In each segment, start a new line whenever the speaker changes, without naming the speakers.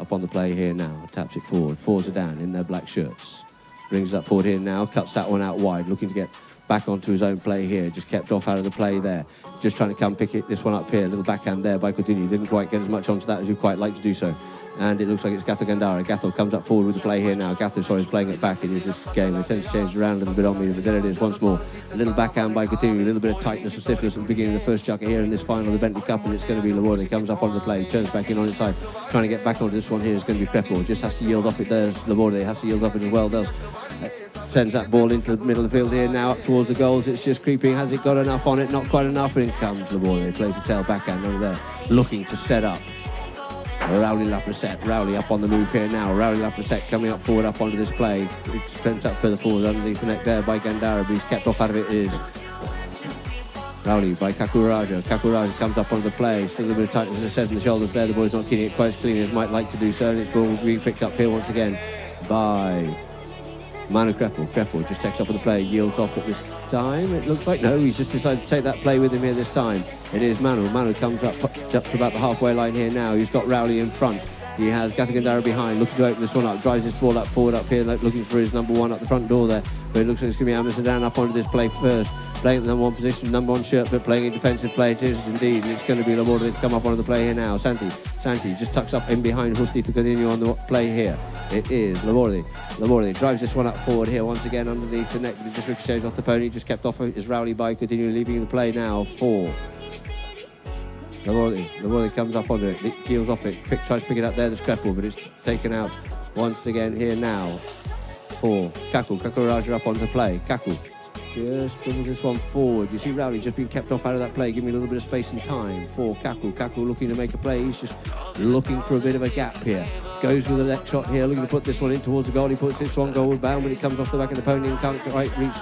up on the play here now. Taps it forward. Fours are down in their black shirts. Brings it up forward here now. Cuts that one out wide. Looking to get back onto his own play here. Just kept off out of the play there. Just trying to come pick this one up here. A little backhand there by Coutinho. Didn't quite get as much onto that as you'd quite like to do so. And it looks like it's Gato Gandara. Gato comes up forward with the play here now. Gato, sorry, is playing it back. It is this game. They tend to change around a little bit on me, but there it is once more. A little backhand by Coutinho. A little bit of tightness and stiffness at the beginning of the first chucker here in this final of the Bentley Cup, and it's going to be Laborde. Comes up onto the play, turns back in on its side, trying to get back onto this one here is going to be Prepor. Just has to yield off it there. Laborde has to yield off it as well. Does. Sends that ball into the middle of the field here now, up towards the goals. It's just creeping. Has it got enough on it? Not quite enough. And in comes Laborde. Plays the tail backhand over there, looking to set up. Rowley Laprasette. Rowley up on the move here now. Rowley Laprasette coming up forward up onto this play. It's sent up further forward underneath the neck there by Gandara, but he's kept off out of it. It is Rowley by Kakuraja. Kakuraja comes up onto the play. Still a little bit of tightness, as I said, in the shoulders there. The boy's not getting it quite as clean as might like to do so. And it's ball being picked up here once again by Manu Krepel. Krepel just takes up on the play, yields off at this time. It looks like no, he's just decided to take that play with him here this time. It is Manu. Manu comes up to about the halfway line here now. He's got Rowley in front. He has Gatagandara behind, looking to open this one up, drives his ball up forward up here, looking for his number one up the front door there. But it looks like it's going to be Zedan up onto this play first. Playing at the number one position, number one shirt, but playing in defensive play it is indeed. And it's going to be Laborde to come up onto the play here now. Santi just tucks up in behind Husti to continue on the play here. It is Laborde. Laborde drives this one up forward here once again underneath the neck, but it just ricochets off the pony, just kept off his Rowley by continuing leaving the play now for Laborde comes up onto it, peels off it, tries to pick it up there, the Scrapple, but it's taken out once again here now for Kaku. Kakuraja up onto the play. Kaku just brings this one forward. You see Rowley just being kept off out of that play, giving a little bit of space and time for Kaku. Kaku looking to make a play. He's just looking for a bit of a gap here. Goes with the next shot here, looking to put this one in towards the goal. He puts this one goal bound when it comes off the back of the pony and can't quite reach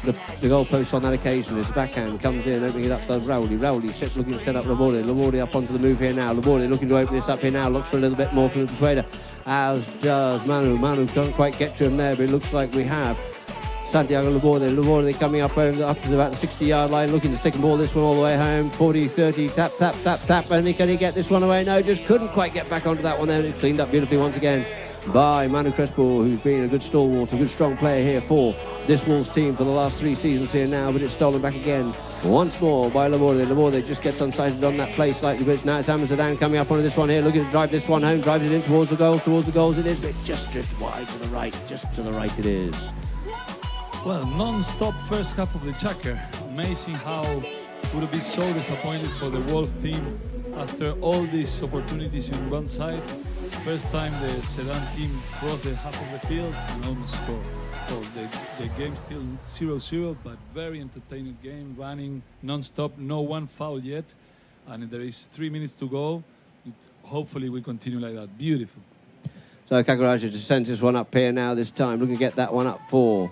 the goal post on that occasion. His backhand comes in, opening it up to Rowley. Rowley looking to set up Laborde. Laborde up onto the move here now. Laborde looking to open this up here now. Looks for a little bit more from the persuader, as does Manu. Manu can't quite get to him there, but it looks like we have Santiago Laborde. Laborde coming up to about the 60-yard line, looking to stick and ball this one all the way home. 40, 30, tap, tap, tap, tap. And can he get this one away? No, just couldn't quite get back onto that one there. It's cleaned up beautifully once again by Manu Crespo, who's been a good stalwart, a good strong player here for this Wolves team for the last 3 seasons here now, but it's stolen back again once more by Laborde. Laborde just gets unsighted on that play slightly, but now it's Zedan coming up onto this one here, looking to drive this one home, drives it in towards the goals it is, but just drifts wide to the right, just to the right it is.
Well, non-stop first half of the Chakra. Amazing how would it be so disappointed for the Wolf team after all these opportunities in one side. First time the Zedan team crossed the half of the field, non-score. So the game still 0-0, but very entertaining game, running non-stop, no one foul yet. And there is 3 minutes to go. Hopefully we continue like that. Beautiful.
So Kakuraja just sends this one up here now this time, looking to get that one up for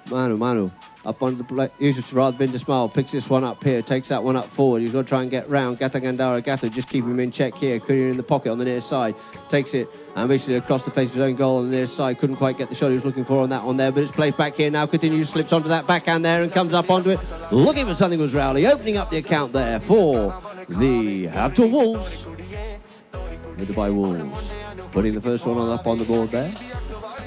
Manu up on the play. Yusuf Rad bin Desmal picks this one up here, takes that one up forward. He's going to try and get round Gata Gandara. Gata just keep him in check here. Coutinho in the pocket on the near side, takes it and basically across the face of his own goal on the near side. Couldn't quite get the shot he was looking for on that one there, but it's played back here now. Coutinho slips onto that backhand there and comes up onto it. Looking for something was Rowley, opening up the account there for the Habtoor Wolves. The Dubai Wolves putting the first one up on the board there.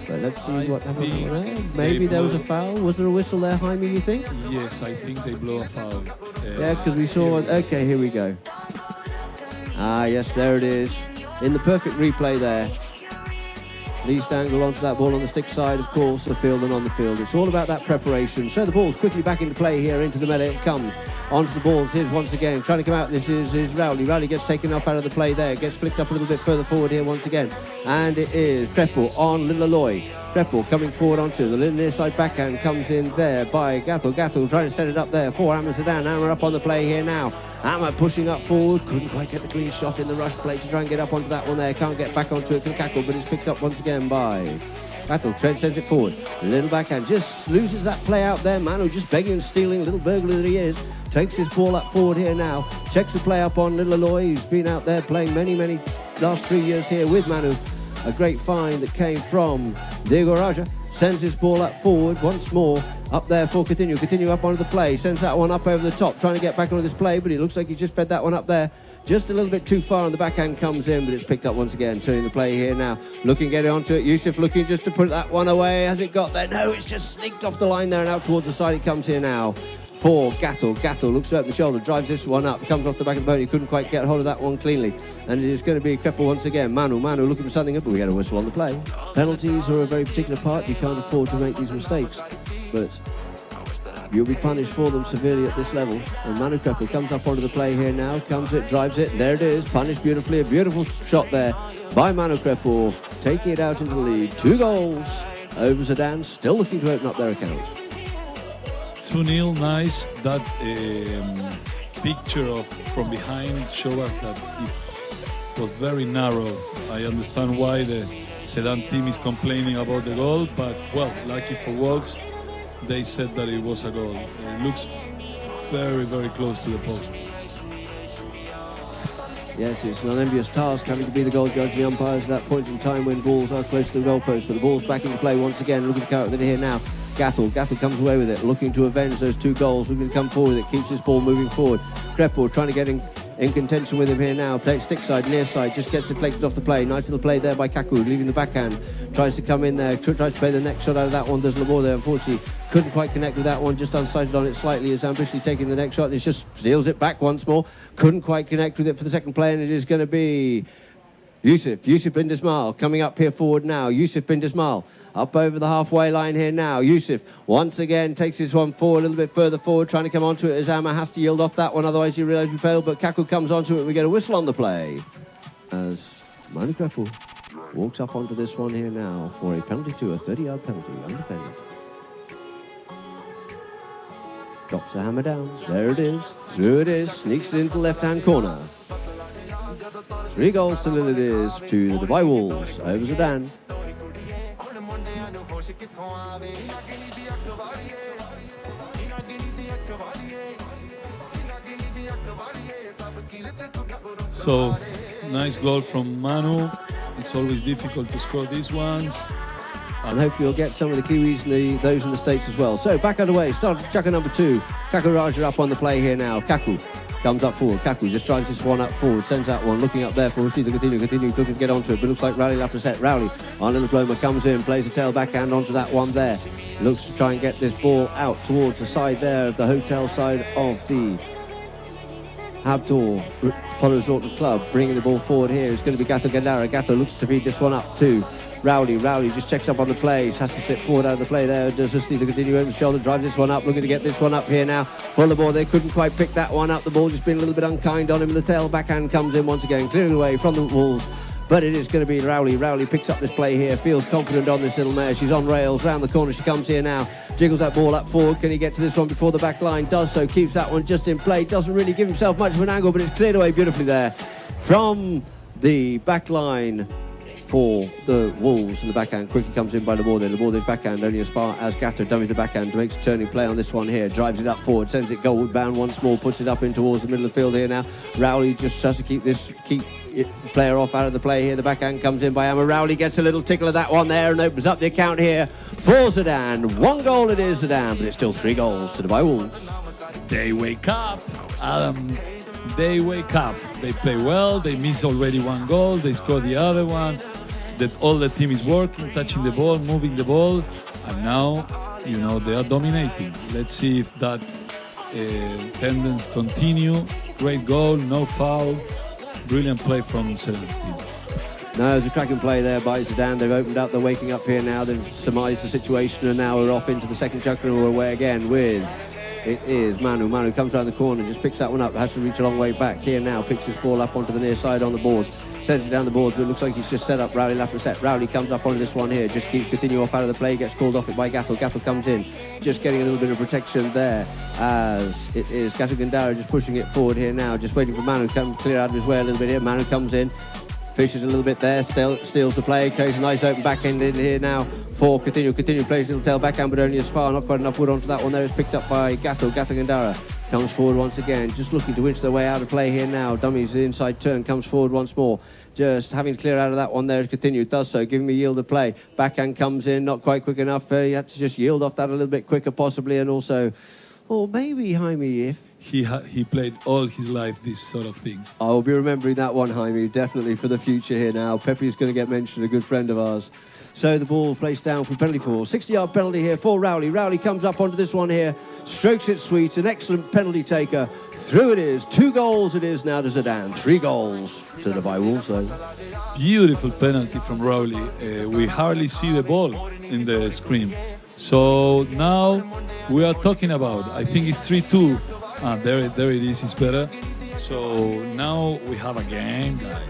But let's see what happened there. Maybe there was a foul. Was there a whistle there, Jaime, you think?
Yes, I think they blew a foul.
Yeah, because we saw it. Okay, here we go. Ah, yes, there it is. In the perfect replay there. Lee Stangle onto that ball on the stick side, of course, the field and on the field. It's all about that preparation. So the ball's quickly back into play here, into the melee it comes. Onto the balls, here's once again, trying to come out, this is Rowley. Rowley gets taken off out of the play there, gets flicked up a little bit further forward here once again. And it is Krepel on Little Aloy. Krepel coming forward onto the little near side backhand, comes in there by Gato. Gato trying to set it up there for Hammer Zedan. Hammer up on the play here now. Hammer pushing up forward, couldn't quite get the clean shot in the rush play to try and get up onto that one there. Can't get back onto it for Kaku, but it's picked up once again by Gato. Trent sends it forward. Little backhand, just loses that play out there. Manu just begging and stealing, little burglar that he is. Takes his ball up forward here now. Checks the play up on Little Aloy. He's been out there playing many last 3 years here with Manu. A great find that came from Diego Raja. Sends his ball up forward once more. Up there for Coutinho. Coutinho up onto the play. Sends that one up over the top. Trying to get back onto this play, but it looks like he's just fed that one up there Just a little bit too far, and the backhand comes in, but it's picked up once again. Turning the play here now. Looking to get it onto it. Yusuf looking just to put that one away. Has it got there? No, it's just sneaked off the line there and out towards the side. It comes here now for Gatto. Gatto looks up the shoulder, drives this one up, comes off the back of the boat. He couldn't quite get hold of that one cleanly. And it is going to be Kreppel once again. Manu looking for something up, but we get a whistle on the play. Penalties are a very particular part. You can't afford to make these mistakes. But you'll be punished for them severely at this level. And Manu Kreppel comes up onto the play here now, comes it, drives it, there it is, punished beautifully, a beautiful shot there by Manu Kreppel, taking it out into the lead. 2 goals over Zedan, still looking to open up their account.
2-0, nice. That picture of from behind shows us that it was very narrow. I understand why the Zedan team is complaining about the goal, but well, lucky for Wolves, they said that it was a goal. It looks very, very close to the post.
Yes, it's an unenvious task having to be the goal judge and the umpires at that point in time when balls are close to the goalpost. But the ball's back into play once again. Looking to carry it here now. Gatto comes away with it, looking to avenge those 2 goals. Looking to come forward with it, keeps his ball moving forward. Kreppel trying to get in contention with him here now. Play stick side, near side, just gets deflected off the play. Nice little play there by Kaku, leaving the backhand. Tries to come in there, tries to play the next shot out of that one. Does Labor there, unfortunately. Couldn't quite connect with that one, just unsighted on it slightly as ambitiously taking the next shot. And it just steals it back once more. Couldn't quite connect with it for the second play, and it is going to be Yusuf bin Dismal coming up here forward now. Yusuf bin Dismal up over the halfway line here now. Yusuf once again takes his one forward, a little bit further forward, trying to come onto it as Amma has to yield off that one, otherwise you realise we failed, but Kaku comes onto it and we get a whistle on the play as Manu Kreppel walks up onto this one here now for a penalty to a 30-yard penalty, undefended. Drops the hammer down, there it is, through it is, sneaks it into the left-hand corner. 3 goals to 0 it is to the Dubai Wolves over Zedan.
So, nice goal from Manu. It's always difficult to score these ones.
And hopefully you'll get some of the Kiwis and those in the States as well. So, back underway, start Chaka number 2. Kaku Raja up on the play here now. Kaku comes up forward. Kaku just drives this one up forward, sends that one, looking up there for Rushdie to continue, looking to get onto it, but looks like Rowley after set. Rowley on the diploma comes in, plays a tail backhand onto that one there. Looks to try and get this ball out towards the side there of the hotel side of the Habtoor Polo Resort and Club. Bringing the ball forward here is going to be Gatto Gandara. Gatto looks to feed this one up to Rowley. Rowley just checks up on the plays, has to slip forward out of the play there. Does Rushdie to continue over the shoulder, drives this one up, looking to get this one up here now. For the ball, they couldn't quite pick that one up. The ball just been a little bit unkind on him. The tail backhand comes in once again, clearing away from the Wolves. But it is going to be Rowley. Rowley picks up this play here, feels confident on this little mare. She's on rails, round the corner she comes here now. Jiggles that ball up forward. Can he get to this one before the back line? Does so, keeps that one just in play. Doesn't really give himself much of an angle, but it's cleared away beautifully there from the back line for the Wolves. And the backhand quickly comes in by Laborde. Laborde's backhand only as far as Gatto dummies the backhand, makes a turning play on this one here, drives it up forward, sends it goalward bound once more, puts it up in towards the middle of the field here now. Rowley just has to keep the player off out of the play here. The backhand comes in by Amma. Rowley gets a little tickle of that one there and opens up the account here for Zedan. 1 goal it is, Zedan, but it's still 3 goals to the Dubai Wolves.
They wake up, Adam. They wake up. They play well. They miss already 1 goal. They score the other one. That all the team is working, touching the ball, moving the ball, and now, they are dominating. Let's see if that tendence continue. Great goal, no foul. Brilliant play from Zedan team.
No, there's a cracking play there by Zedan. They've opened up, they're waking up here now. They've surmised the situation, and now we're off into the second chakra. We're away again with, it is Manu. Manu comes around the corner, just picks that one up, has to reach a long way back here now, picks his ball up onto the near side on the boards. Sends it down the boards, but it looks like he's just set up Rowley left set. Rowley comes up onto this one here, just keeps continue off out of the play, gets called off it by Gatto. Gatto comes in, just getting a little bit of protection there as it is Gatto Gandara just pushing it forward here now, just waiting for Manu to come clear out of his way a little bit here. Manu comes in, fishes a little bit there, steals the play, carries a nice open backhand in here now for Continue plays a little tail backhand, but only as far, not quite enough wood onto that one there. It's picked up by Gatto Gandara. Comes forward once again, just looking to winch their way out of play here now. Dummies the inside turn, comes forward once more. Just having to clear out of that one there, Continue, does so, giving me yield of play. Backhand comes in, not quite quick enough. You had to just yield off that a little bit quicker possibly, and also, or maybe Jaime,
he played all his life this sort of thing.
I will be remembering that one, Jaime, definitely for the future here now. Pepe is going to get mentioned, a good friend of ours. So the ball placed down for penalty for 60-yard penalty here for Rowley. Rowley comes up onto this one here, strokes it sweet, an excellent penalty taker. Through it is, 2 goals it is now to Zedan, 3 goals to the Baer Wolves though.
Beautiful penalty from Rowley. We hardly see the ball in the screen. So now we are talking about, I think it's 3-2. There it is, it's better. So now we have a game, guys.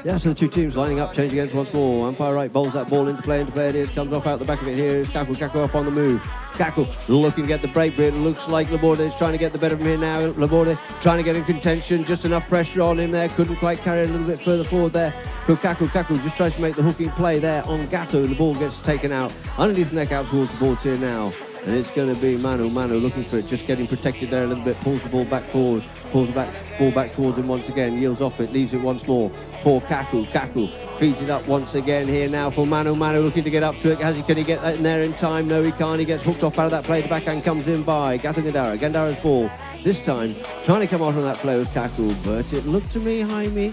Yeah, so the two teams lining up, changing against once more. Umpire right bowls that ball into play it is, comes off out the back of it here. Is Kaku up on the move. Kaku looking to get the break, but it looks like Laborde is trying to get the better of him here now. Laborde trying to get in contention, just enough pressure on him there. Couldn't quite carry it a little bit further forward there. Kaku just tries to make the hooking play there on Gatto. The ball gets taken out underneath the neck out towards the boards here now. And it's going to be Manu looking for it, just getting protected there a little bit, pulls the ball back forward, ball back towards him once again, yields off it, leaves it once more for Kaku. Kaku feeds it up once again here now for Manu looking to get up to it. Can he get that in there in time? No, he can't. He gets hooked off out of that play. The backhand comes in by Gatto Gandara. Gandara's ball this time trying to come out on that play with Kaku, but it looked to me, Jaime,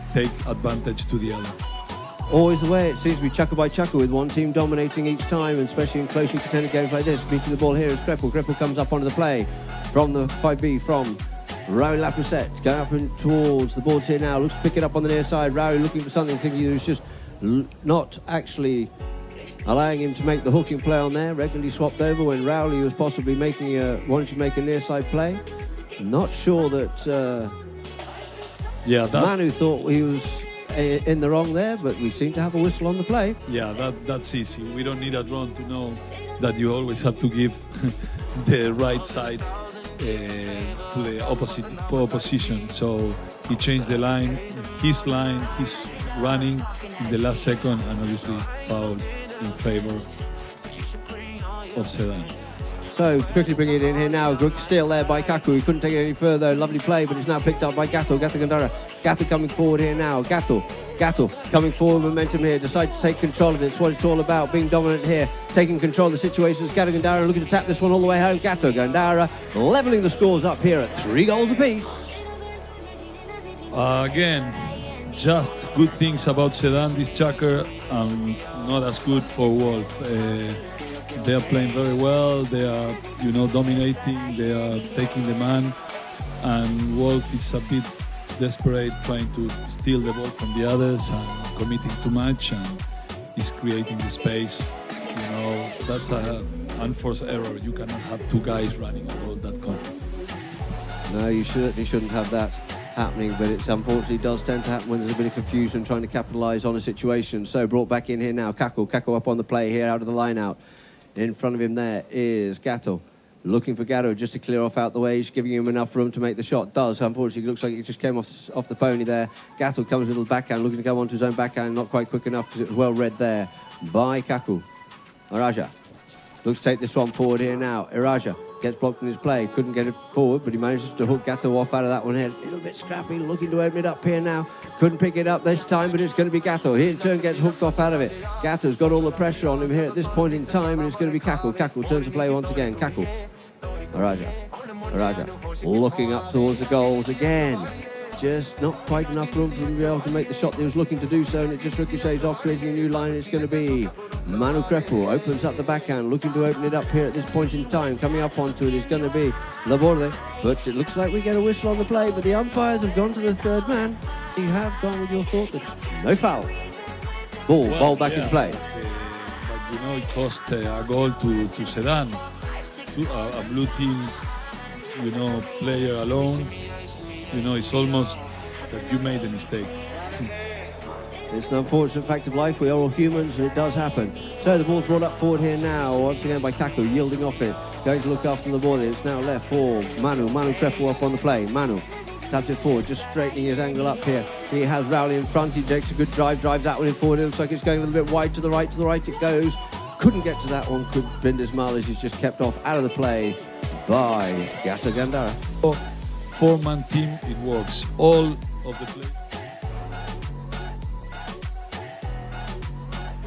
take advantage to the other.
Always the way it seems to be chucker by chucker, with one team dominating each time, and especially in closely contended games like this. Beating the ball here is Kreppel. Kreppel comes up onto the play from the 5B from Raoul Laprocette. Going up and towards the boards here now. Looks to pick it up on the near side. Raoul looking for something, thinking he was just not actually allowing him to make the hooking play on there. Regularly swapped over when Rowley was possibly wanting to make a near side play. Not sure that Manu thought he was in the wrong there, but we seem to have a whistle on the play.
Yeah, that's easy. We don't need a drone to know that you always have to give the right side to the opposition. So he changed the line, he's running in the last second, and obviously foul in favor of Zedan.
So quickly bring it in here now. Good steal there by Kaku. He couldn't take it any further. Lovely play, but it's now picked up by Gatto Gandara. Gatto coming forward here now. Gatto coming forward, momentum here. Decide to take control of it. It's what it's all about. Being dominant here, taking control of the situations. Gatto Gandara looking to tap this one all the way home. Gatto Gandara levelling the scores up here at 3 goals apiece.
Again, just good things about Zedan, this chucker, not as good for Wolf. They are playing very well. They are, dominating. They are taking the man, and Wolf is a bit desperate, trying to steal the ball from the others and committing too much, and is creating the space. That's an unforced error. You cannot have 2 guys running about that conflict.
No, you certainly shouldn't have that happening, but it unfortunately does tend to happen when there's a bit of confusion trying to capitalise on a situation. So brought back in here now. Kaku up on the play here, out of the line out. In front of him there is Gatto. Looking for Gatto just to clear off out the way. He's giving him enough room to make the shot. Does. Unfortunately, it looks like it just came off the pony there. Gatto comes with a little backhand, looking to go onto his own backhand. Not quite quick enough because it was well read there by Kaku. Iraja looks to take this one forward here now. Iraja gets blocked in his play. Couldn't get it forward, but he manages to hook Gatto off out of that one here. A little bit scrappy, looking to open it up here now. Couldn't pick it up this time, but it's going to be Gatto. He in turn gets hooked off out of it. Gatto's got all the pressure on him here at this point in time, and it's going to be Kaku. Kaku turns to play once again. Kaku. Iraja looking up towards the goals again. Just not quite enough room for him to be able to make the shot that he was looking to do so, and it just ricochets off, creating a new line. It's going to be Manu Kreppel. Opens up the backhand, looking to open it up here at this point in time. Coming up onto it is going to be Laborde, but it looks like we get a whistle on the play, but the umpires have gone to the third man. You have gone with your thought that no foul. Ball back into play.
But it cost a goal to Zedan. A blue team, player alone. It's almost that you made a mistake.
It's an unfortunate fact of life. We are all humans, and it does happen. So the ball's brought up forward here now, once again by Kaku, yielding off it. Going to look after the ball. It's now left for Manu. Manu Kreppel up on the play. Manu taps it forward, just straightening his angle up here. He has Rowley in front. He takes a good drives that one in forward. It looks like it's going a little bit wide to the right it goes. Couldn't get to that one. Blinder's mileage is just kept off out of the play by Gatto Gandara.
4-man team, it works. All of the play.